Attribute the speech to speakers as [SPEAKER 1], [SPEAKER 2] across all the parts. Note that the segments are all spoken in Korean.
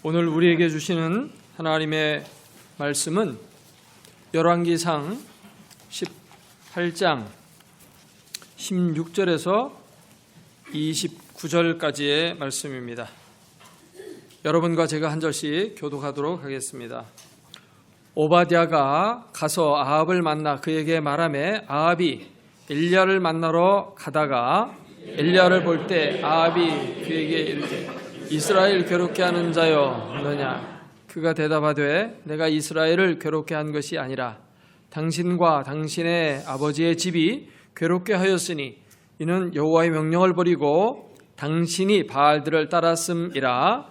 [SPEAKER 1] 오늘 우리에게 주시는 하나님의 말씀은 열왕기상 18장 16절에서 29절까지의 말씀입니다. 여러분과 제가 한 절씩 교독하도록 하겠습니다. 오바댜가 가서 아합을 만나 그에게 말하매 아합이 엘리야를 만나러 가다가 엘리야를 볼 때 아합이 그에게 이르되 이스라엘 괴롭게 하는 자여 너냐? 그가 대답하되 내가 이스라엘을 괴롭게 한 것이 아니라 당신과 당신의 아버지의 집이 괴롭게 하였으니 이는 여호와의 명령을 버리고 당신이 바알들을 따랐음이라.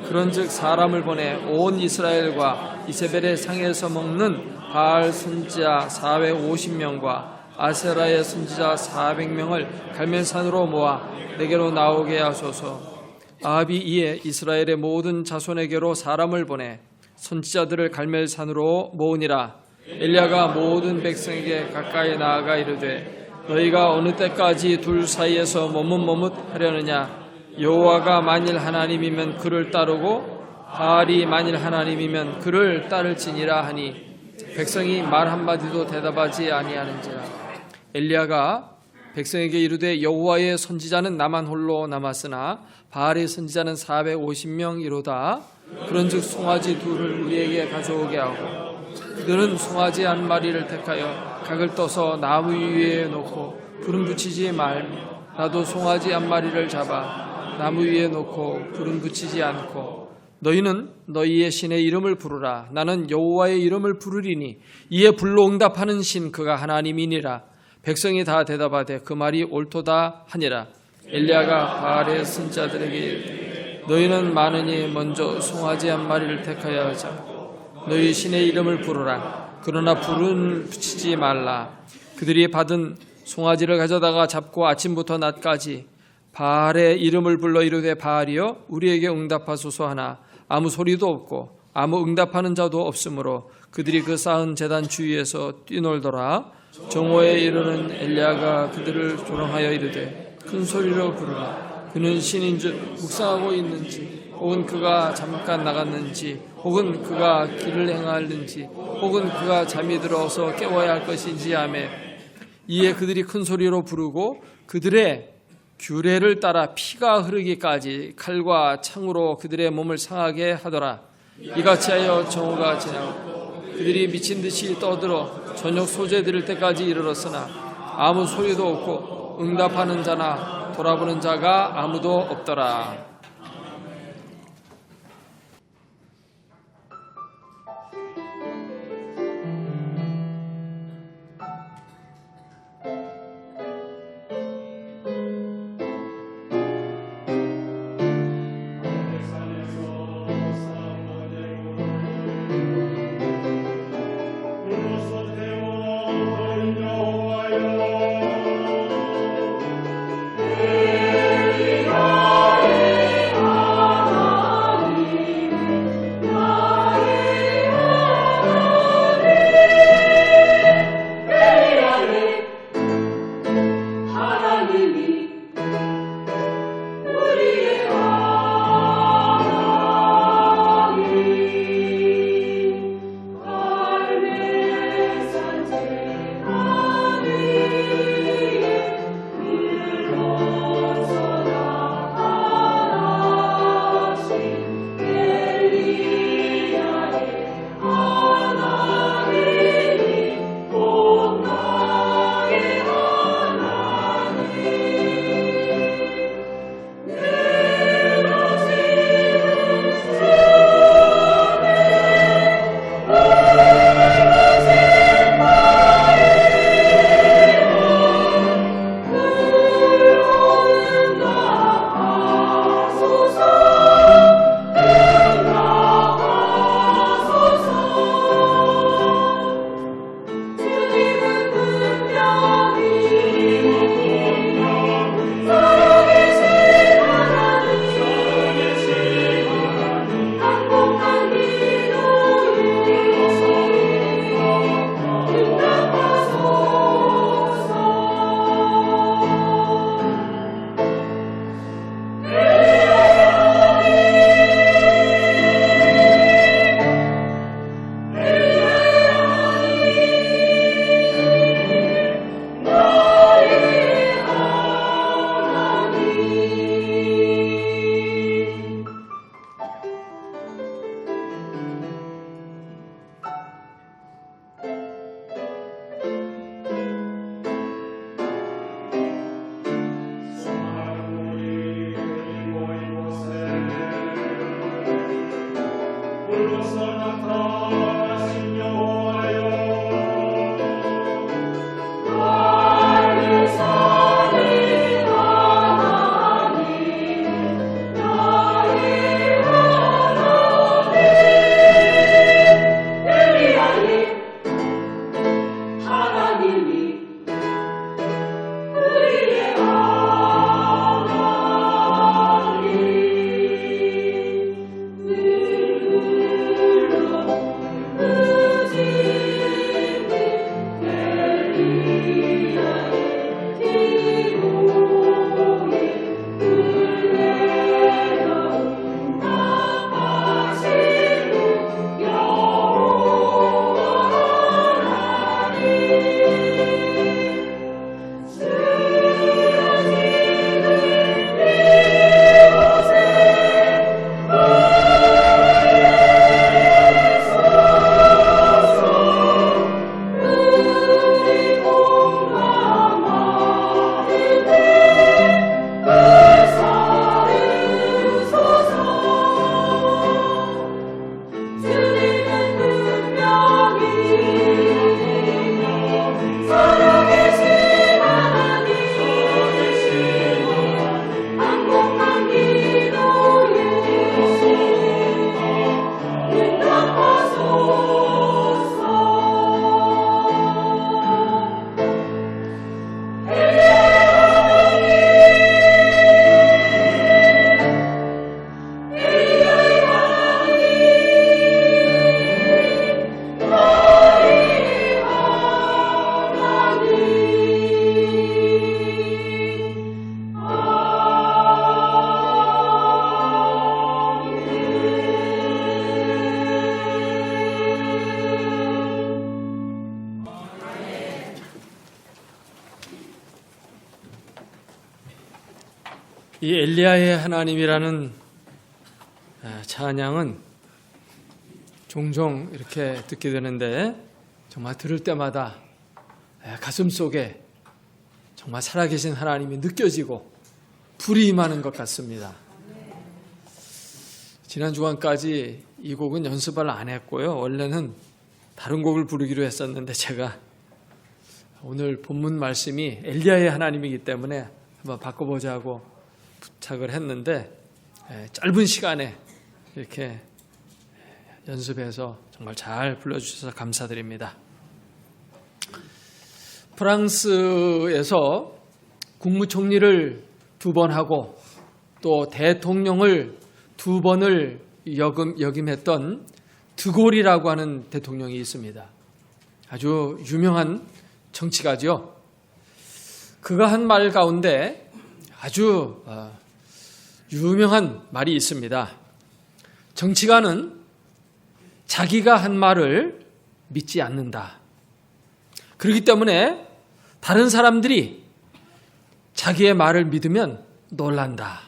[SPEAKER 1] 그런즉 사람을 보내 온 이스라엘과 이세벨의 상에서 먹는 바알 선지자 450명과 아세라의 선지자 400명을 갈멜산으로 모아 내게로 나오게 하소서. 아합이 이에 이스라엘의 모든 자손에게로 사람을 보내 선지자들을 갈멜산으로 모으니라. 엘리야가 모든 백성에게 가까이 나아가 이르되 너희가 어느 때까지 둘 사이에서 머뭇머뭇하려느냐? 여호와가 만일 하나님이면 그를 따르고 바알이 만일 하나님이면 그를 따를지니라 하니 백성이 말 한마디도 대답하지 아니하는지라. 엘리야가 백성에게 이르되 여호와의 선지자는 나만 홀로 남았으나 바알의 선지자는 450명이로다. 그런즉 송아지 둘을 우리에게 가져오게 하고 그들은 송아지 한 마리를 택하여 각을 떠서 나무 위에 놓고 불은 붙이지 말며 나도 송아지 한 마리를 잡아 나무 위에 놓고 불은 붙이지 않고 너희는 너희의 신의 이름을 부르라. 나는 여호와의 이름을 부르리니 이에 불로 응답하는 신 그가 하나님이니라. 백성이 다 대답하되 그 말이 옳도다 하니라. 엘리야가 바알의 선지자들에게 이르되 너희는 많으니 먼저 송아지 한 마리를 택하여 하자. 너희 신의 이름을 부르라. 그러나 불은 붙이지 말라. 그들이 받은 송아지를 가져다가 잡고 아침부터 낮까지 바알의 이름을 불러 이르되 바알이여 우리에게 응답하소서 하나 아무 소리도 없고 아무 응답하는 자도 없으므로 그들이 그 쌓은 제단 주위에서 뛰놀더라. 정오에 이르는 엘리야가 그들을 조롱하여 이르되 큰 소리로 부르라. 그는 신인 줄 묵상하고 있는지 혹은 그가 잠깐 나갔는지 혹은 그가 길을 행하는지 혹은 그가 잠이 들어서 깨워야 할 것인지 하매 이에 그들이 큰 소리로 부르고 그들의 규례를 따라 피가 흐르기까지 칼과 창으로 그들의 몸을 상하게 하더라. 이같이 하여 정오가 지나고 그들이 미친 듯이 떠들어 저녁 소재 들을 때까지 이르렀으나 아무 소리도 없고 응답하는 자나 돌아보는 자가 아무도 없더라.
[SPEAKER 2] Yeah.
[SPEAKER 1] 이 엘리야의 하나님이라는 찬양은 종종 이렇게 듣게 되는데 정말 들을 때마다 가슴 속에 정말 살아계신 하나님이 느껴지고 불이 임하는 것 같습니다. 지난 주간까지 이 곡은 연습을 안 했고요. 원래는 다른 곡을 부르기로 했었는데 제가 오늘 본문 말씀이 엘리야의 하나님이기 때문에 한번 바꿔보자고 부탁을 했는데 짧은 시간에 이렇게 연습해서 정말 잘 불러주셔서 감사드립니다. 프랑스에서 국무총리를 2번 하고 또 대통령을 2번을 역임했던 드골이라고 하는 대통령이 있습니다. 아주 유명한 정치가죠. 그가 한 말 가운데 아주 유명한 말이 있습니다. 정치가는 자기가 한 말을 믿지 않는다. 그렇기 때문에 다른 사람들이 자기의 말을 믿으면 놀란다.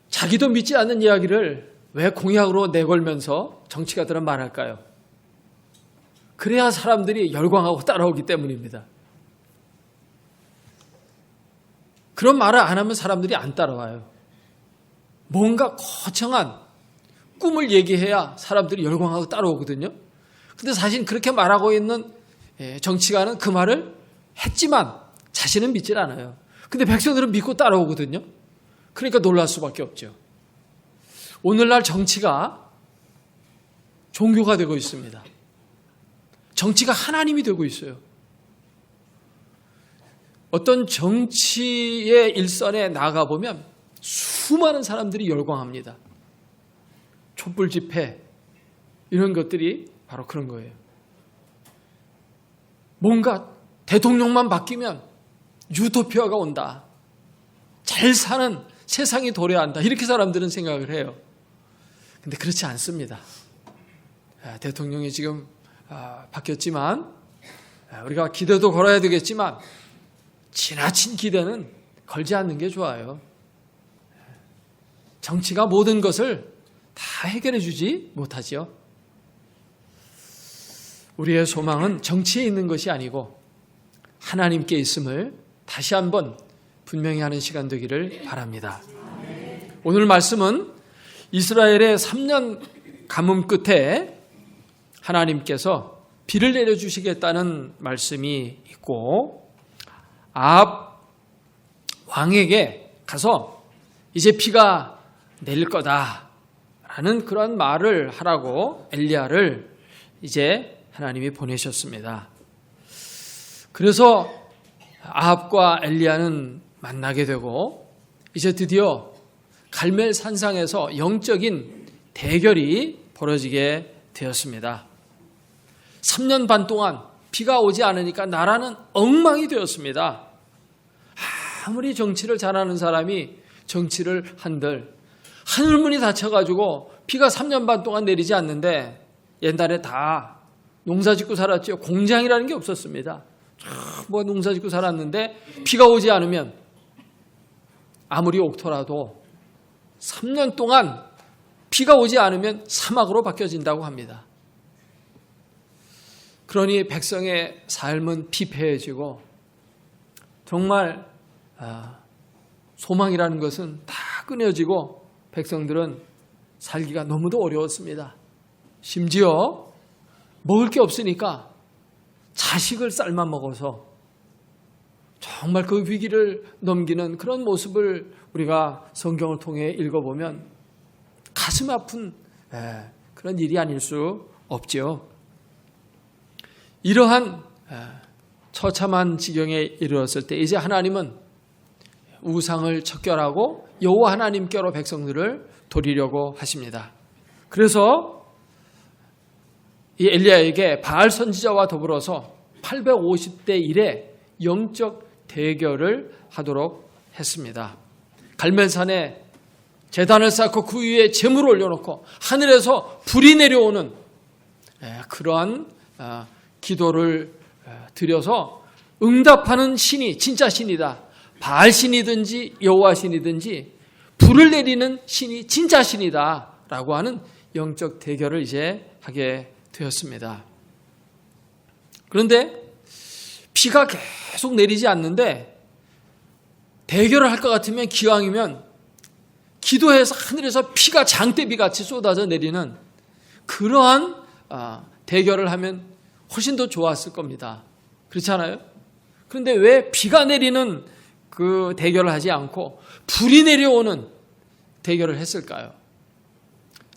[SPEAKER 1] 자기도 믿지 않는 이야기를 왜 공약으로 내걸면서 정치가들은 말할까요? 그래야 사람들이 열광하고 따라오기 때문입니다. 그런 말을 안 하면 사람들이 안 따라와요. 뭔가 거창한 꿈을 얘기해야 사람들이 열광하고 따라오거든요. 근데 사실 그렇게 말하고 있는 정치가는 그 말을 했지만 자신은 믿질 않아요. 근데 백성들은 믿고 따라오거든요. 그러니까 놀랄 수밖에 없죠. 오늘날 정치가 종교가 되고 있습니다. 정치가 하나님이 되고 있어요. 어떤 정치의 일선에 나가보면 수많은 사람들이 열광합니다. 촛불 집회 이런 것들이 바로 그런 거예요. 뭔가 대통령만 바뀌면 유토피아가 온다. 잘 사는 세상이 도래한다. 이렇게 사람들은 생각을 해요. 근데 그렇지 않습니다. 대통령이 지금 바뀌었지만 우리가 기대도 걸어야 되겠지만 지나친 기대는 걸지 않는 게 좋아요. 정치가 모든 것을 다 해결해 주지 못하지요. 우리의 소망은 정치에 있는 것이 아니고 하나님께 있음을 다시 한번 분명히 하는 시간 되기를 바랍니다. 오늘 말씀은 이스라엘의 3년 가뭄 끝에 하나님께서 비를 내려주시겠다는 말씀이 있고 아합 왕에게 가서 이제 비가 내릴 거다라는 그런 말을 하라고 엘리야를 이제 하나님이 보내셨습니다. 그래서 아합과 엘리야는 만나게 되고 이제 드디어 갈멜 산상에서 영적인 대결이 벌어지게 되었습니다. 3년 반 동안 비가 오지 않으니까 나라는 엉망이 되었습니다. 아무리 정치를 잘하는 사람이 정치를 한들 하늘문이 닫혀가지고 비가 3년 반 동안 내리지 않는데 옛날에 다 농사짓고 살았죠. 공장이라는 게 없었습니다. 뭐 농사짓고 살았는데 비가 오지 않으면 아무리 옥토라도 3년 동안 비가 오지 않으면 사막으로 바뀌어진다고 합니다. 그러니 백성의 삶은 피폐해지고 정말 소망이라는 것은 다 끊어지고 백성들은 살기가 너무도 어려웠습니다. 심지어 먹을 게 없으니까 자식을 삶아 먹어서 정말 그 위기를 넘기는 그런 모습을 우리가 성경을 통해 읽어보면 가슴 아픈 그런 일이 아닐 수 없죠. 이러한 처참한 지경에 이르렀을 때 이제 하나님은 우상을 척결하고 여호와 하나님께로 백성들을 돌리려고 하십니다. 그래서 이 엘리야에게 바알 선지자와 더불어서 850대 1의 영적 대결을 하도록 했습니다. 갈멜산에 제단을 쌓고 그 위에 제물을 올려놓고 하늘에서 불이 내려오는 그러한 기도를 드려서 응답하는 신이 진짜 신이다. 바알 신이든지 여호와 신이든지 불을 내리는 신이 진짜 신이다 라고 하는 영적 대결을 이제 하게 되었습니다. 그런데 비가 계속 내리지 않는데 대결을 할 것 같으면 기왕이면 기도해서 하늘에서 피가 장대비같이 쏟아져 내리는 그러한 대결을 하면 훨씬 더 좋았을 겁니다. 그렇지 않아요? 그런데 왜 비가 내리는 그 대결을 하지 않고 불이 내려오는 대결을 했을까요?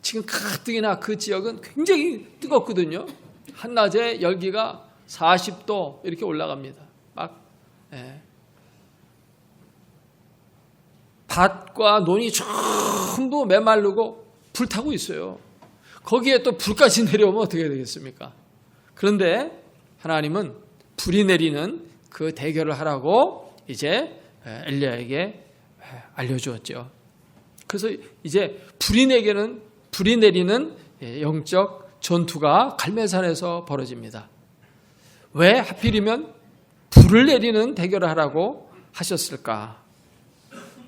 [SPEAKER 1] 지금 가뜩이나 그 지역은 굉장히 뜨겁거든요. 한낮에 열기가 40도 이렇게 올라갑니다. 밭과 논이 전부 메마르고 불타고 있어요. 거기에 또 불까지 내려오면 어떻게 되겠습니까? 그런데 하나님은 불이 내리는 그 대결을 하라고 이제 엘리야에게 알려주었죠. 그래서 이제 불이 내리는 영적 전투가 갈멜산에서 벌어집니다. 왜 하필이면 불을 내리는 대결을 하라고 하셨을까?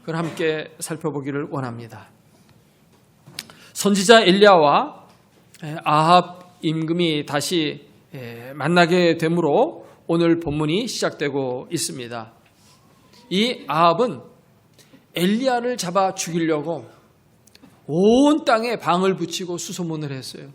[SPEAKER 1] 그걸 함께 살펴보기를 원합니다. 선지자 엘리야와 아합 임금이 다시 만나게 되므로 오늘 본문이 시작되고 있습니다. 이 아합은 엘리야를 잡아 죽이려고 온 땅에 방을 붙이고 수소문을 했어요.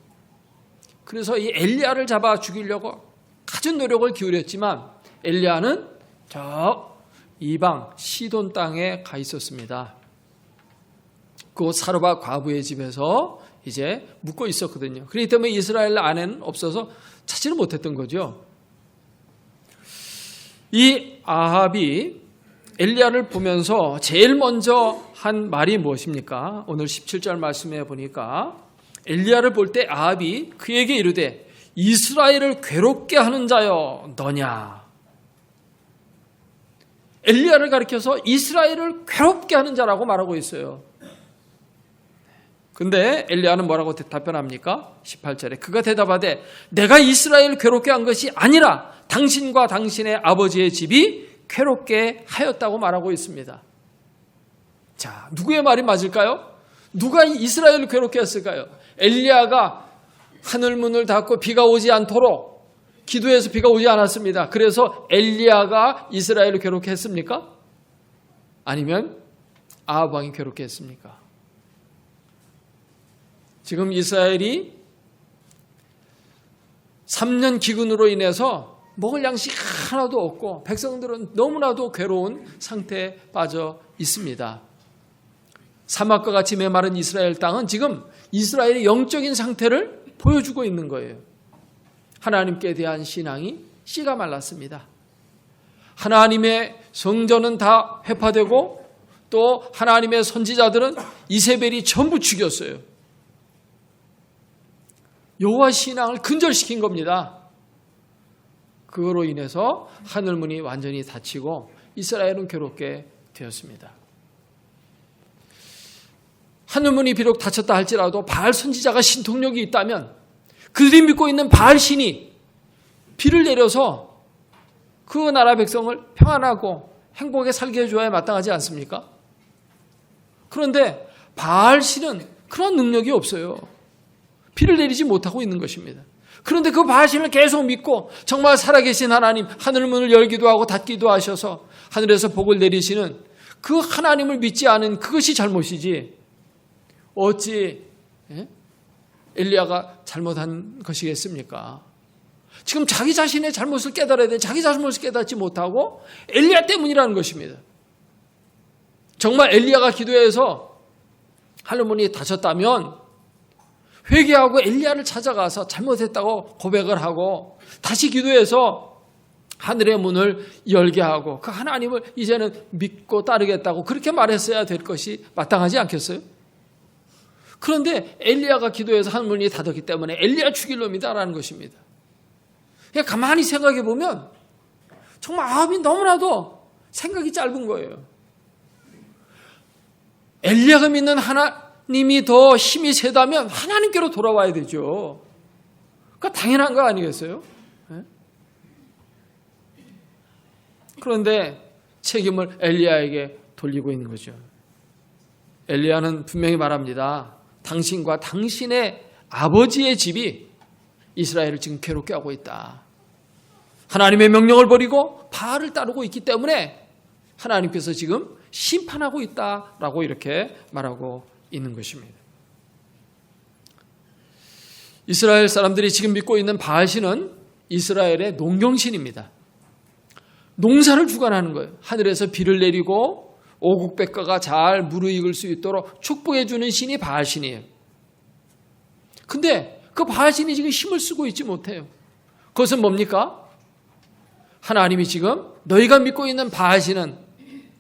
[SPEAKER 1] 그래서 이 엘리야를 잡아 죽이려고 갖은 노력을 기울였지만 엘리야는 저 이방 시돈 땅에 가 있었습니다. 그 사르밧 과부의 집에서 이제 묵고 있었거든요. 그렇기 때문에 이스라엘 안에는 없어서 찾지를 못했던 거죠. 이 아합이 엘리야를 보면서 제일 먼저 한 말이 무엇입니까? 오늘 17절 말씀에 보니까 엘리야를 볼 때 아합이 그에게 이르되 이스라엘을 괴롭게 하는 자여 너냐? 엘리야를 가리켜서 이스라엘을 괴롭게 하는 자라고 말하고 있어요. 근데 엘리야는 뭐라고 답변합니까? 18절에 그가 대답하되 내가 이스라엘을 괴롭게 한 것이 아니라 당신과 당신의 아버지의 집이 괴롭게 하였다고 말하고 있습니다. 자, 누구의 말이 맞을까요? 누가 이스라엘을 괴롭게 했을까요? 엘리야가 하늘문을 닫고 비가 오지 않도록 기도해서 비가 오지 않았습니다. 그래서 엘리야가 이스라엘을 괴롭게 했습니까? 아니면 아합 왕이 괴롭게 했습니까? 지금 이스라엘이 3년 기근으로 인해서 먹을 양식 하나도 없고 백성들은 너무나도 괴로운 상태에 빠져 있습니다. 사막과 같이 메마른 이스라엘 땅은 지금 이스라엘의 영적인 상태를 보여주고 있는 거예요. 하나님께 대한 신앙이 씨가 말랐습니다. 하나님의 성전은 다 회파되고 또 하나님의 선지자들은 이세벨이 전부 죽였어요. 여호와 신앙을 근절시킨 겁니다. 그거로 인해서 하늘문이 완전히 닫히고 이스라엘은 괴롭게 되었습니다. 하늘문이 비록 닫혔다 할지라도 바알 선지자가 신통력이 있다면 그들이 믿고 있는 바알 신이 비를 내려서 그 나라 백성을 평안하고 행복하게 살게 해줘야 마땅하지 않습니까? 그런데 바알 신은 그런 능력이 없어요. 비를 내리지 못하고 있는 것입니다. 그런데 그 바알 신을 계속 믿고 정말 살아계신 하나님, 하늘문을 열기도 하고 닫기도 하셔서 하늘에서 복을 내리시는 그 하나님을 믿지 않은 그것이 잘못이지 어찌 엘리야가 잘못한 것이겠습니까? 지금 자기 자신의 잘못을 깨달아야 되는데 자기 잘못을 깨닫지 못하고 엘리야 때문이라는 것입니다. 정말 엘리야가 기도해서 하늘문이 닫혔다면 회개하고 엘리야를 찾아가서 잘못했다고 고백을 하고 다시 기도해서 하늘의 문을 열게 하고 그 하나님을 이제는 믿고 따르겠다고 그렇게 말했어야 될 것이 마땅하지 않겠어요? 그런데 엘리야가 기도해서 하늘문이 닫았기 때문에 엘리야 죽일 놈이다라는 것입니다. 그냥 가만히 생각해 보면 정말 아합이 너무나도 생각이 짧은 거예요. 엘리야가 믿는 하나님이 더 힘이 세다면 하나님께로 돌아와야 되죠. 그러니까 당연한 거 아니겠어요? 그런데 책임을 엘리야에게 돌리고 있는 거죠. 엘리야는 분명히 말합니다. 당신과 당신의 아버지의 집이 이스라엘을 지금 괴롭게 하고 있다. 하나님의 명령을 버리고 바알을 따르고 있기 때문에 하나님께서 지금 심판하고 있다라고 이렇게 말하고 있는 것입니다. 이스라엘 사람들이 지금 믿고 있는 바알신은 이스라엘의 농경신입니다. 농사를 주관하는 거예요. 하늘에서 비를 내리고 오국백과가 잘 무르익을 수 있도록 축복해 주는 신이 바알신이에요. 근데 그 바알신이 지금 힘을 쓰고 있지 못해요. 그것은 뭡니까? 하나님이 지금 너희가 믿고 있는 바알신은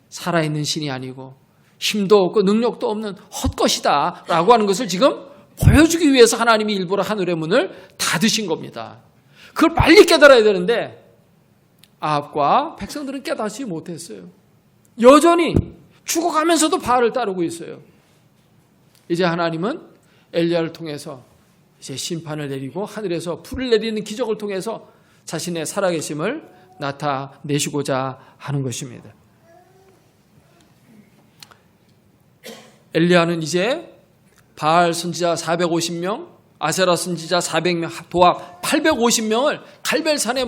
[SPEAKER 1] 살아있는 신이 아니고 힘도 없고 능력도 없는 헛것이다 라고 하는 것을 지금 보여주기 위해서 하나님이 일부러 하늘의 문을 닫으신 겁니다. 그걸 빨리 깨달아야 되는데 아합과 백성들은 깨닫지 못했어요. 여전히 죽어가면서도 바알을 따르고 있어요. 이제 하나님은 엘리야를 통해서 이제 심판을 내리고 하늘에서 불을 내리는 기적을 통해서 자신의 살아계심을 나타내시고자 하는 것입니다. 엘리야는 이제 바알 선지자 450명, 아세라 선지자 400명, 도합 850명을 갈멜산에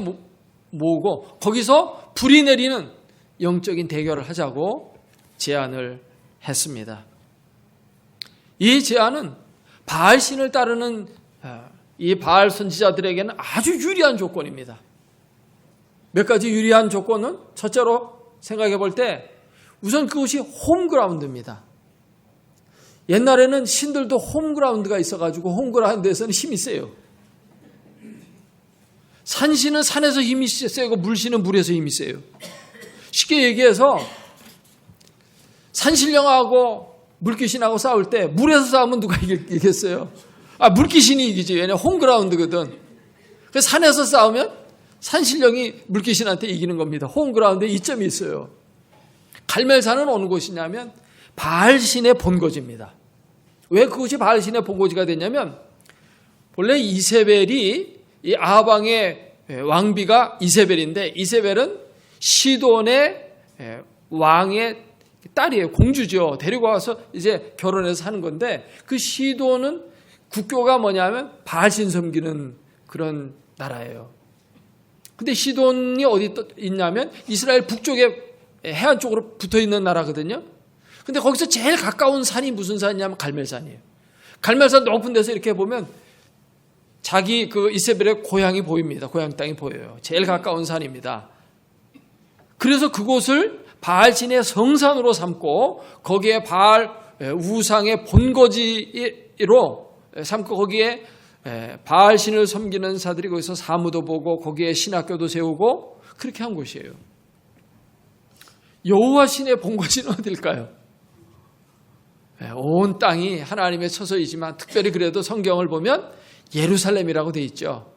[SPEAKER 1] 모으고 거기서 불이 내리는 영적인 대결을 하자고 제안을 했습니다. 이 제안은 바알 신을 따르는 이 바알 선지자들에게는 아주 유리한 조건입니다. 몇 가지 유리한 조건은 첫째로 생각해 볼 때 우선 그것이 홈그라운드입니다. 옛날에는 신들도 홈그라운드가 있어가지고 홈그라운드에서는 힘이 세요. 산신은 산에서 힘이 세고 물신은 물에서 힘이 세요. 쉽게 얘기해서 산신령하고 물귀신하고 싸울 때 물에서 싸우면 누가 이기겠어요? 물귀신이 이기지. 왜냐면 홈그라운드거든. 그래서 산에서 싸우면 산신령이 물귀신한테 이기는 겁니다. 홈그라운드에 이점이 있어요. 갈멜산은 어느 곳이냐면 바알신의 본거지입니다. 왜 그것이 바알신의 본거지가 됐냐면 본래 이세벨이 이 아합왕의 왕비가 이세벨인데 이세벨은 시돈의 왕의 딸이에요. 공주죠. 데리고 와서 이제 결혼해서 사는 건데 그 시돈은 국교가 뭐냐면 바알신 섬기는 그런 나라예요. 근데 시돈이 어디 있냐면 이스라엘 북쪽에 해안 쪽으로 붙어 있는 나라거든요. 근데 거기서 제일 가까운 산이 무슨 산이냐면 갈멜산이에요. 갈멜산 높은 데서 이렇게 보면 자기 그 이세벨의 고향이 보입니다. 고향 땅이 보여요. 제일 가까운 산입니다. 그래서 그곳을 바알신의 성산으로 삼고 거기에 바알 우상의 본거지로 삼고 거기에 바알신을 섬기는 자들이 거기서 사무도 보고 거기에 신학교도 세우고 그렇게 한 곳이에요. 여호와 신의 본거지는 어딜까요? 온 땅이 하나님의 처소이지만 특별히 그래도 성경을 보면 예루살렘이라고 돼 있죠.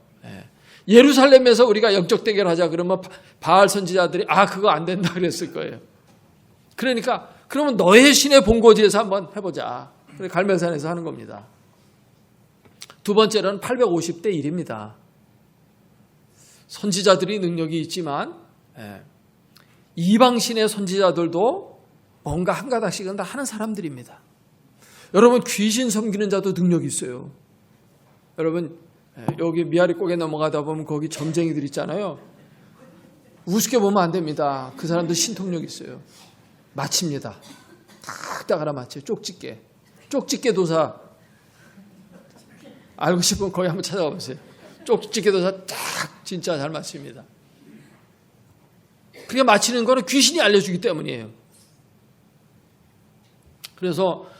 [SPEAKER 1] 예루살렘에서 우리가 영적 대결하자 그러면 바알 선지자들이 그거 안 된다 그랬을 거예요. 그러니까 그러면 너의 신의 본거지에서 한번 해보자. 그래 갈멜산에서 하는 겁니다. 두 번째로는 850대 1입니다. 선지자들이 능력이 있지만 이방신의 선지자들도 뭔가 한 가닥씩은 다 하는 사람들입니다. 여러분 귀신 섬기는 자도 능력이 있어요. 여러분 여기 미아리 꼭에 넘어가다 보면 거기 점쟁이들 있잖아요. 우습게 보면 안 됩니다. 그 사람도 신통력 있어요. 마칩니다. 딱 알아맞혀요. 쪽집게 도사 알고 싶으면 거기 한번 찾아가 보세요. 쪽집게 도사 딱 진짜 잘 맞춥니다. 그게 맞히는 거는 귀신이 알려주기 때문이에요. 그래서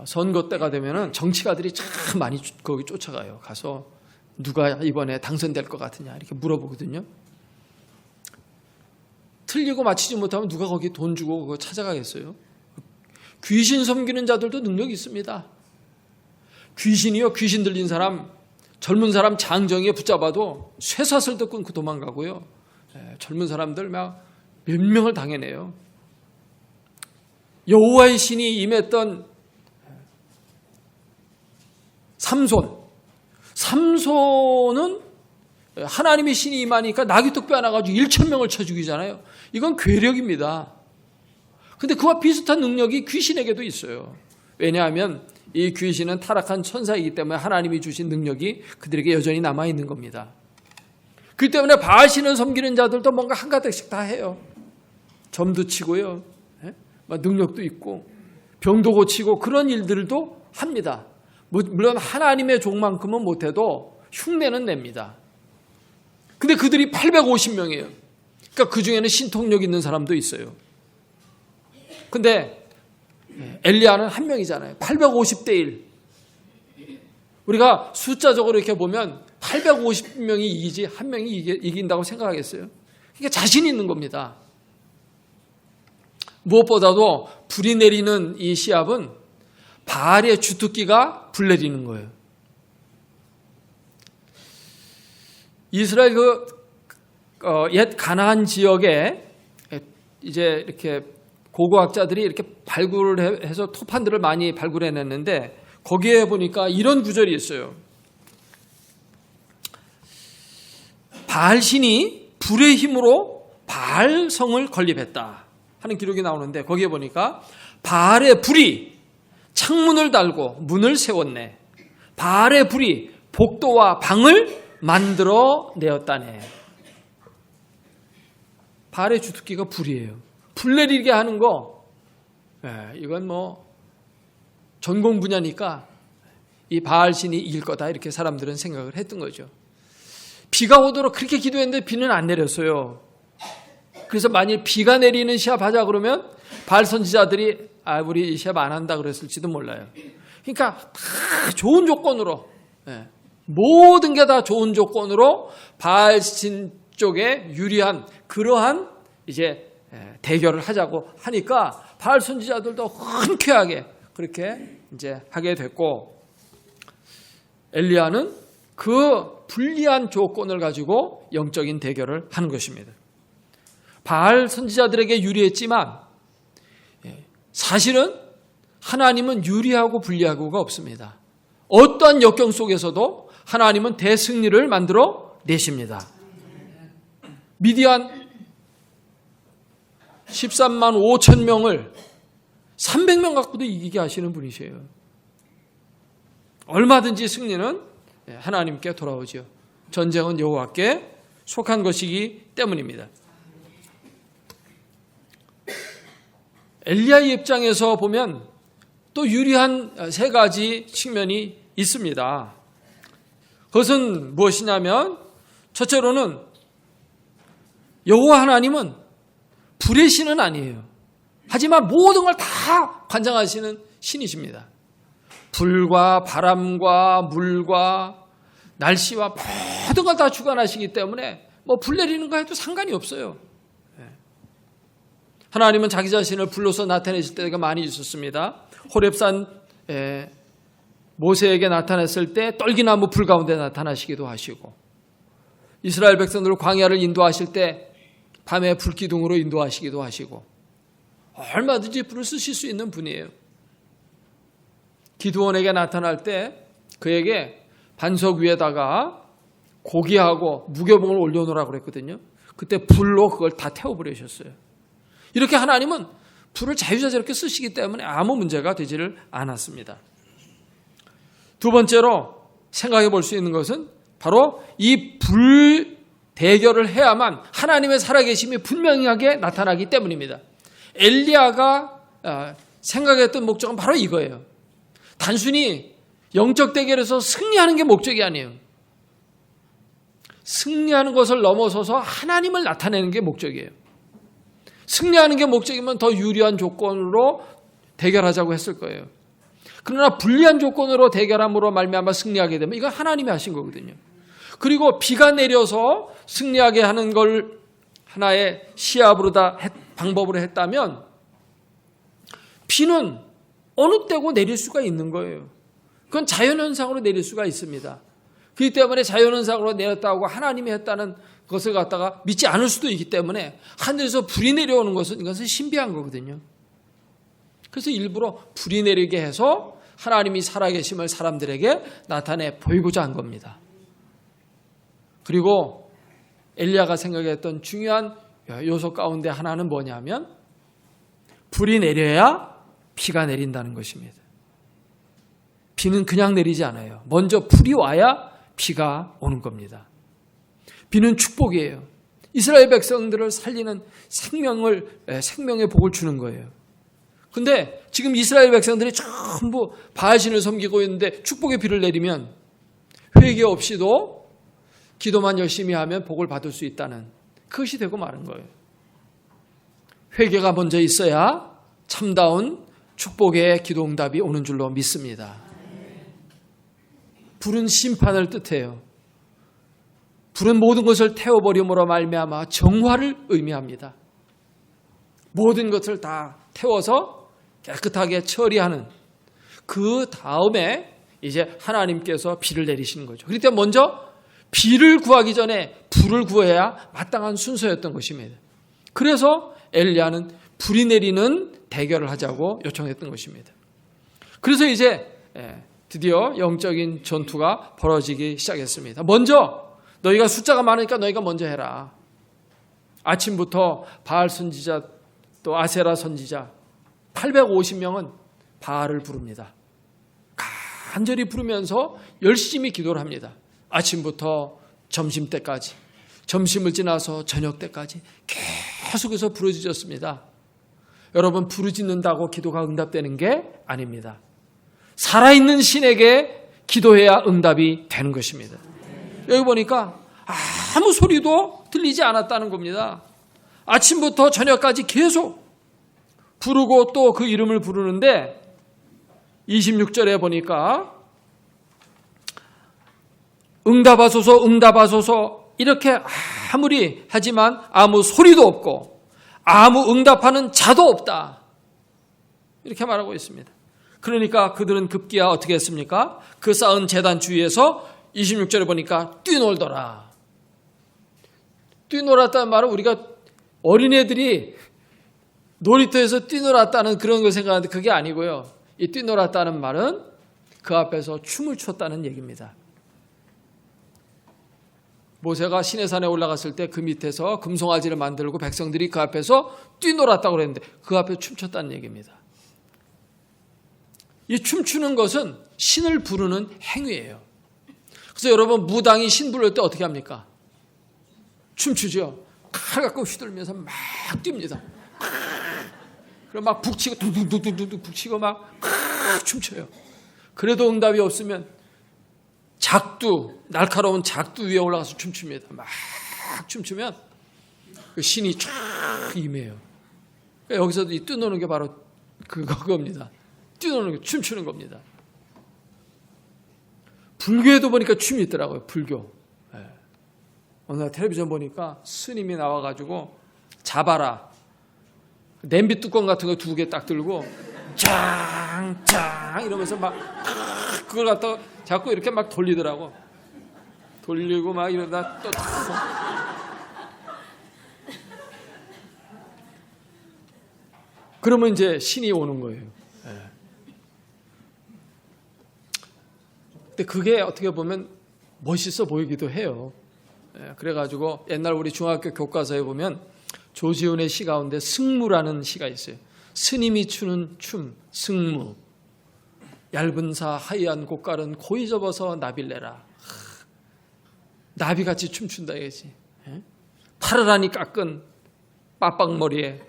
[SPEAKER 1] 선거 때가 되면은 정치가들이 참 많이 거기 쫓아가요. 가서 누가 이번에 당선될 것 같으냐 이렇게 물어보거든요. 틀리고 맞히지 못하면 누가 거기 돈 주고 그거 찾아가겠어요? 귀신 섬기는 자들도 능력이 있습니다. 귀신이요, 귀신 들린 사람, 젊은 사람 장정에 붙잡아도 쇠사슬도 끊고 도망가고요. 젊은 사람들 막 몇 명을 당해내요. 여호와의 신이 임했던 삼손은 하나님의 신이 임하니까 나귀 뚝 빼안아가지고 1,000명을 쳐 죽이잖아요. 이건 괴력입니다. 근데 그와 비슷한 능력이 귀신에게도 있어요. 왜냐하면 이 귀신은 타락한 천사이기 때문에 하나님이 주신 능력이 그들에게 여전히 남아있는 겁니다. 그렇기 때문에 바알신을 섬기는 자들도 뭔가 한가닥씩 다 해요. 점도 치고요. 능력도 있고 병도 고치고 그런 일들도 합니다. 물론 하나님의 종만큼은 못해도 흉내는 냅니다. 근데 그들이 850명이에요. 그러니까 그 중에는 신통력 있는 사람도 있어요. 근데 엘리야는 한 명이잖아요. 850대 1. 우리가 숫자적으로 이렇게 보면 850명이 이기지 한 명이 이긴다고 생각하겠어요? 그러니까 자신 있는 겁니다. 무엇보다도 불이 내리는 이 시합은 바알의 주특기가 불 내리는 거예요. 이스라엘 옛 가나안 지역에 이제 이렇게 고고학자들이 이렇게 발굴을 해서 토판들을 많이 발굴해냈는데 거기에 보니까 이런 구절이 있어요. 바알신이 불의 힘으로 바알성을 건립했다 하는 기록이 나오는데 거기에 보니까 바알의 불이 창문을 달고 문을 세웠네. 바알의 불이 복도와 방을 만들어 내었다네. 바알의 주특기가 불이에요. 불 내리게 하는 거, 이건 뭐 전공 분야니까 이 바알신이 이길 거다 이렇게 사람들은 생각을 했던 거죠. 비가 오도록 그렇게 기도했는데 비는 안 내렸어요. 그래서 만일 비가 내리는 시합하자 그러면 바알 선지자들이 우리 시합 안 한다 그랬을지도 몰라요. 그러니까 다 좋은 조건으로, 모든 게 다 좋은 조건으로 바알신 쪽에 유리한 그러한 이제 대결을 하자고 하니까 바알 선지자들도 흔쾌하게 그렇게 이제 하게 됐고, 엘리야는 그 불리한 조건을 가지고 영적인 대결을 하는 것입니다. 바알 선지자들에게 유리했지만 사실은 하나님은 유리하고 불리하고가 없습니다. 어떠한 역경 속에서도 하나님은 대승리를 만들어 내십니다. 미디안 13만 5천 명을 300명 갖고도 이기게 하시는 분이세요. 얼마든지 승리는 하나님께 돌아오죠. 전쟁은 여호와께 속한 것이기 때문입니다. 엘리야의 입장에서 보면 또 유리한 3가지 측면이 있습니다. 그것은 무엇이냐면 첫째로는 여호와 하나님은 불의 신은 아니에요. 하지만 모든 걸 다 관장하시는 신이십니다. 불과 바람과 물과 날씨와 모든 걸 다 주관하시기 때문에 불 내리는 거 해도 상관이 없어요. 하나님은 자기 자신을 불로서 나타내실 때가 많이 있었습니다. 호렙산 모세에게 나타났을 때 떨기나무 불 가운데 나타나시기도 하시고, 이스라엘 백성들을 광야를 인도하실 때 밤에 불기둥으로 인도하시기도 하시고, 얼마든지 불을 쓰실 수 있는 분이에요. 기드온에게 나타날 때 그에게 반석 위에다가 고기하고 무교봉을 올려놓으라고 그랬거든요. 그때 불로 그걸 다 태워버리셨어요. 이렇게 하나님은 불을 자유자재롭게 쓰시기 때문에 아무 문제가 되지를 않았습니다. 두 번째로 생각해 볼 수 있는 것은 바로 이 불 대결을 해야만 하나님의 살아계심이 분명하게 나타나기 때문입니다. 엘리야가 생각했던 목적은 바로 이거예요. 단순히 영적 대결에서 승리하는 게 목적이 아니에요. 승리하는 것을 넘어서서 하나님을 나타내는 게 목적이에요. 승리하는 게 목적이면 더 유리한 조건으로 대결하자고 했을 거예요. 그러나 불리한 조건으로 대결함으로 말미암아 승리하게 되면 이건 하나님이 하신 거거든요. 그리고 비가 내려서 승리하게 하는 걸 하나의 시합으로 방법으로 했다면 비는 어느 때고 내릴 수가 있는 거예요. 그건 자연현상으로 내릴 수가 있습니다. 그렇기 때문에 자연현상으로 내렸다고 하나님이 했다는 것을 갖다가 믿지 않을 수도 있기 때문에 하늘에서 불이 내려오는 것은 이것은 신비한 거거든요. 그래서 일부러 불이 내리게 해서 하나님이 살아계심을 사람들에게 나타내 보이고자 한 겁니다. 그리고 엘리야가 생각했던 중요한 요소 가운데 하나는 뭐냐면 불이 내려야 비가 내린다는 것입니다. 비는 그냥 내리지 않아요. 먼저 불이 와야 비가 오는 겁니다. 비는 축복이에요. 이스라엘 백성들을 살리는 생명의 복을 주는 거예요. 근데 지금 이스라엘 백성들이 전부 바알신을 섬기고 있는데 축복의 비를 내리면 회개 없이도 기도만 열심히 하면 복을 받을 수 있다는 그것이 되고 마는 거예요. 회개가 먼저 있어야 참다운 축복의 기도 응답이 오는 줄로 믿습니다. 불은 심판을 뜻해요. 불은 모든 것을 태워버림으로 말미암아 정화를 의미합니다. 모든 것을 다 태워서 깨끗하게 처리하는 그 다음에 이제 하나님께서 비를 내리시는 거죠. 그럴 때 먼저 비를 구하기 전에 불을 구해야 마땅한 순서였던 것입니다. 그래서 엘리야는 불이 내리는 대결을 하자고 요청했던 것입니다. 그래서 이제 드디어 영적인 전투가 벌어지기 시작했습니다. 먼저 너희가 숫자가 많으니까 너희가 먼저 해라. 아침부터 바알 선지자 또 아세라 선지자 850명은 바알을 부릅니다. 간절히 부르면서 열심히 기도를 합니다. 아침부터 점심때까지, 점심을 지나서 저녁 때까지 계속해서 부르짖었습니다. 여러분, 부르짖는다고 기도가 응답되는 게 아닙니다. 살아있는 신에게 기도해야 응답이 되는 것입니다. 여기 보니까 아무 소리도 들리지 않았다는 겁니다. 아침부터 저녁까지 계속 부르고 또 그 이름을 부르는데 26절에 보니까 응답하소서 응답하소서 이렇게 아무리 하지만 아무 소리도 없고 아무 응답하는 자도 없다. 이렇게 말하고 있습니다. 그러니까 그들은 급기야 어떻게 했습니까? 그 쌓은 제단 주위에서 26절에 보니까 뛰놀더라. 뛰놀았다는 말은 우리가 어린애들이 놀이터에서 뛰놀았다는 그런 걸 생각하는데 그게 아니고요. 이 뛰놀았다는 말은 그 앞에서 춤을 췄다는 얘기입니다. 모세가 시내산에 올라갔을 때 그 밑에서 금송아지를 만들고 백성들이 그 앞에서 뛰놀았다고 그랬는데 그 앞에서 춤췄다는 얘기입니다. 이 춤추는 것은 신을 부르는 행위예요. 그래서 여러분 무당이 신 부를 때 어떻게 합니까? 춤추죠. 칼 갖고 휘둘면서 막 뜁니다. 그럼 막 북치고 두두두두두 북치고 막 춤춰요. 그래도 응답이 없으면 날카로운 작두 위에 올라가서 춤춥니다. 막 춤추면 그 신이 쫙 임해요. 그러니까 여기서도 이 뛰노는 게 바로 그겁니다. 뛰노는 게 춤추는 겁니다. 불교에도 보니까 춤이 있더라고요. 불교. 어느 날 텔레비전 보니까 스님이 나와가지고 잡아라. 냄비 뚜껑 같은 거 2개 딱 들고 짱짱 이러면서 막 그걸 갖다가 자꾸 이렇게 막 돌리더라고. 돌리고 막 이러다 또 그러면 이제 신이 오는 거예요. 근데 그게 어떻게 보면 멋있어 보이기도 해요. 그래가지고 옛날 우리 중학교 교과서에 보면 조지훈의 시 가운데 승무라는 시가 있어요. 스님이 추는 춤, 승무. 얇은 사 하얀 꽃갈은 고이 접어서 나비를 내라. 나비같이 춤춘다 이거지. 파르라니 깎은 빠빡머리에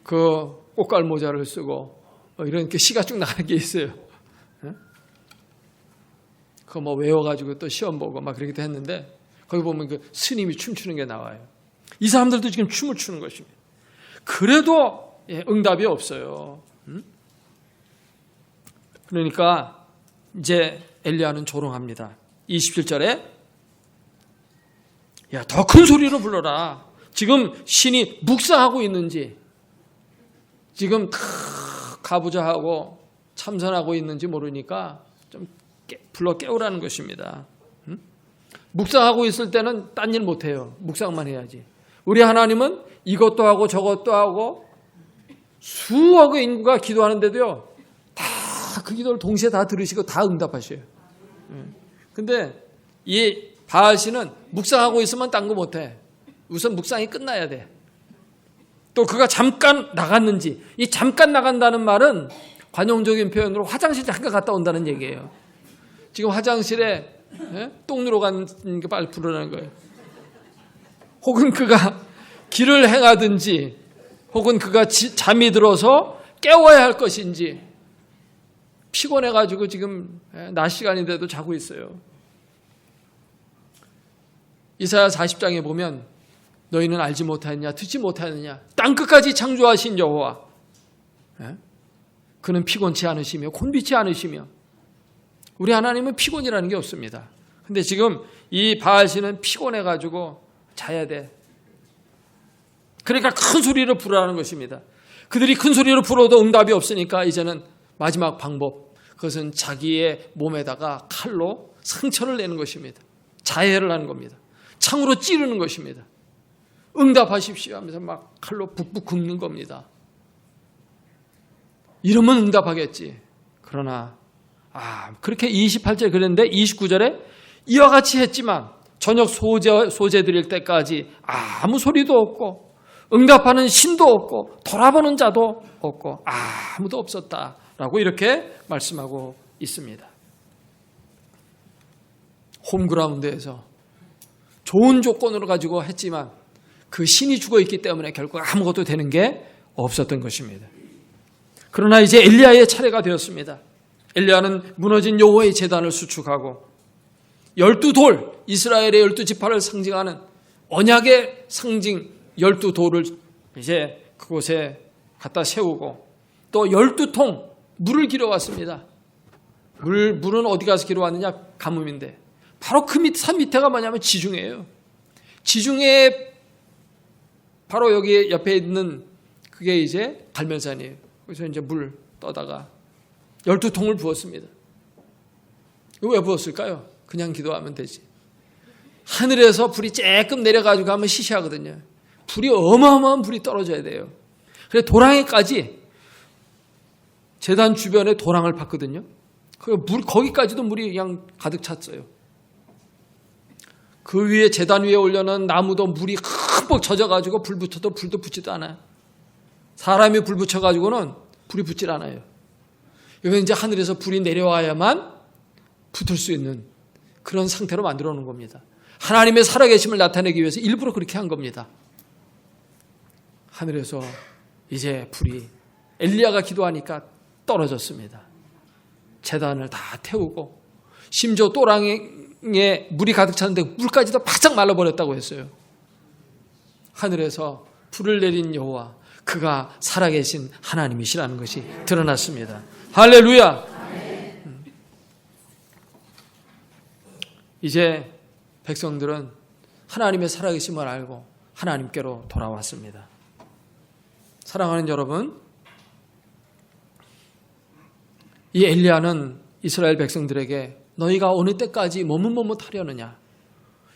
[SPEAKER 1] 그 꽃갈 모자를 쓰고 이런 게 시가 쭉 나가는 게 있어요. 그거 뭐 외워가지고 또 시험 보고 막 그러기도 했는데 거기 보면 그 스님이 춤추는 게 나와요. 이 사람들도 지금 춤을 추는 것입니다. 그래도 응답이 없어요. 그러니까 이제 엘리야는 조롱합니다. 27절에 야, 더 큰 소리로 불러라. 지금 신이 묵상하고 있는지 지금 가부좌하고 참선하고 있는지 모르니까 좀 불러 깨우라는 것입니다. 묵상하고 있을 때는 딴 일 못해요. 묵상만 해야지. 우리 하나님은 이것도 하고 저것도 하고 수억의 인구가 기도하는데도요. 다 그 기도를 동시에 다 들으시고 다 응답하셔요. 근데 이 바알씨는 묵상하고 있으면 딴 거 못해. 우선 묵상이 끝나야 돼. 또 그가 잠깐 나갔는지, 이 잠깐 나간다는 말은 관용적인 표현으로 화장실 잠깐 갔다 온다는 얘기예요. 지금 화장실에 똥 누러 간 게 빨리 부르라는 거예요. 혹은 그가 길을 행하든지 혹은 그가 잠이 들어서 깨워야 할 것인지 피곤해가지고 지금 낮 시간인데도 자고 있어요. 이사야 40장에 보면 너희는 알지 못하느냐 듣지 못하느냐 땅끝까지 창조하신 여호와 그는 피곤치 않으시며 곤비치 않으시며 우리 하나님은 피곤이라는 게 없습니다. 근데 지금 이 바알씨는 피곤해가지고 자야 돼. 그러니까 큰 소리로 부르라는 것입니다. 그들이 큰 소리로 불어도 응답이 없으니까 이제는 마지막 방법, 그것은 자기의 몸에다가 칼로 상처를 내는 것입니다. 자해를 하는 겁니다. 창으로 찌르는 것입니다. 응답하십시오 하면서 막 칼로 북북 굽는 겁니다. 이러면 응답하겠지. 그러나 그렇게 28절에 그랬는데 29절에 이와 같이 했지만 저녁 소재 드릴 때까지 아무 소리도 없고 응답하는 신도 없고 돌아보는 자도 없고 아무도 없었다라고 이렇게 말씀하고 있습니다. 홈그라운드에서 좋은 조건으로 가지고 했지만 그 신이 죽어있기 때문에 결국 아무것도 되는 게 없었던 것입니다. 그러나 이제 엘리야의 차례가 되었습니다. 엘리야는 무너진 여호와의 제단을 수축하고 12돌, 이스라엘의 12지파를 상징하는 언약의 상징 12돌을 이제 그곳에 갖다 세우고 또 12통 물을 길어왔습니다. 물은 어디 가서 길어왔느냐? 가뭄인데 바로 그 산 밑에가 뭐냐면 지중해예요. 지중해 바로 여기 옆에 있는 그게 이제 갈멜산이에요. 그래서 이제 물 떠다가 12통을 부었습니다. 이거 왜 부었을까요? 그냥 기도하면 되지. 하늘에서 불이 쬐끔 내려가지고 가면 시시하거든요. 불이 어마어마한 불이 떨어져야 돼요. 그래서 도랑에까지 제단 주변에 도랑을 팠거든요. 거기까지도 물이 그냥 가득 찼어요. 그 위에 제단 위에 올려놓은 나무도 물이 흠뻑 젖어가지고 불 붙어도 불도 붙지도 않아요. 사람이 불 붙여가지고는 불이 붙질 않아요. 이건 이제 하늘에서 불이 내려와야만 붙을 수 있는 그런 상태로 만들어 놓은 겁니다. 하나님의 살아계심을 나타내기 위해서 일부러 그렇게 한 겁니다. 하늘에서 이제 불이 엘리야가 기도하니까 떨어졌습니다. 제단을 다 태우고 심지어 또랑에 물이 가득 찼는데 물까지도 바짝 말라버렸다고 했어요. 하늘에서 불을 내린 여호와, 그가 살아계신 하나님이시라는 것이 드러났습니다. 할렐루야. 이제 백성들은 하나님의 살아계심을 알고 하나님께로 돌아왔습니다. 사랑하는 여러분, 이 엘리야는 이스라엘 백성들에게 너희가 어느 때까지 머뭇머뭇하려느냐,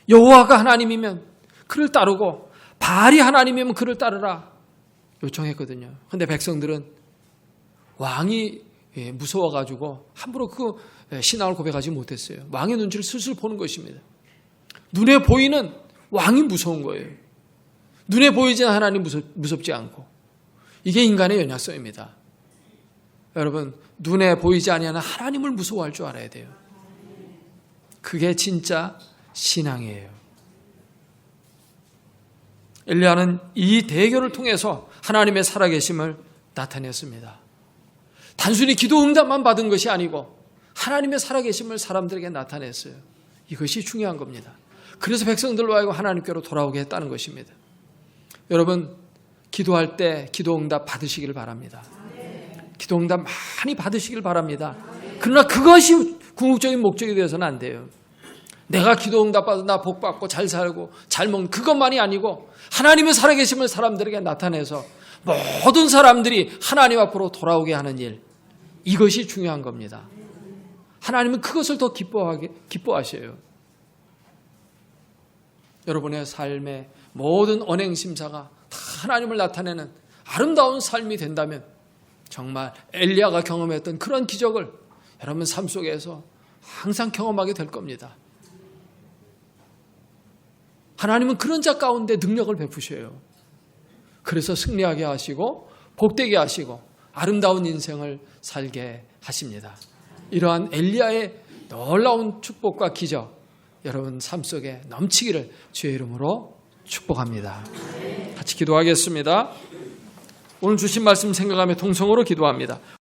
[SPEAKER 1] 여호와가 하나님이면 그를 따르고 바알이 하나님이면 그를 따르라 요청했거든요. 그런데 백성들은 왕이 무서워가지고 함부로 그 신앙을 고백하지 못했어요. 왕의 눈치를 슬슬 보는 것입니다. 눈에 보이는 왕이 무서운 거예요. 눈에 보이지는 하나님 무섭지 않고. 이게 인간의 연약성입니다. 여러분, 눈에 보이지 아니하는 하나님을 무서워할 줄 알아야 돼요. 그게 진짜 신앙이에요. 엘리야는 이 대결을 통해서 하나님의 살아계심을 나타냈습니다. 단순히 기도 응답만 받은 것이 아니고 하나님의 살아계심을 사람들에게 나타냈어요. 이것이 중요한 겁니다. 그래서 백성들로 하여금 하나님께로 돌아오게 했다는 것입니다. 여러분, 기도할 때 기도 응답 받으시기를 바랍니다. 기도 응답 많이 받으시길 바랍니다. 그러나 그것이 궁극적인 목적이 되어서는 안 돼요. 내가 기도 응답 받아 나 복 받고 잘 살고 잘 먹는 그것만이 아니고 하나님의 살아계심을 사람들에게 나타내서 모든 사람들이 하나님 앞으로 돌아오게 하는 일, 이것이 중요한 겁니다. 하나님은 그것을 더 기뻐하셔요. 여러분의 삶의 모든 언행심사가 다 하나님을 나타내는 아름다운 삶이 된다면 정말 엘리야가 경험했던 그런 기적을 여러분 삶 속에서 항상 경험하게 될 겁니다. 하나님은 그런 자 가운데 능력을 베푸셔요. 그래서 승리하게 하시고 복되게 하시고 아름다운 인생을 살게 하십니다. 이러한 엘리야의 놀라운 축복과 기적, 여러분 삶 속에 넘치기를 주의 이름으로 축복합니다. 같이 기도하겠습니다. 오늘 주신 말씀 생각하며 통성으로 기도합니다.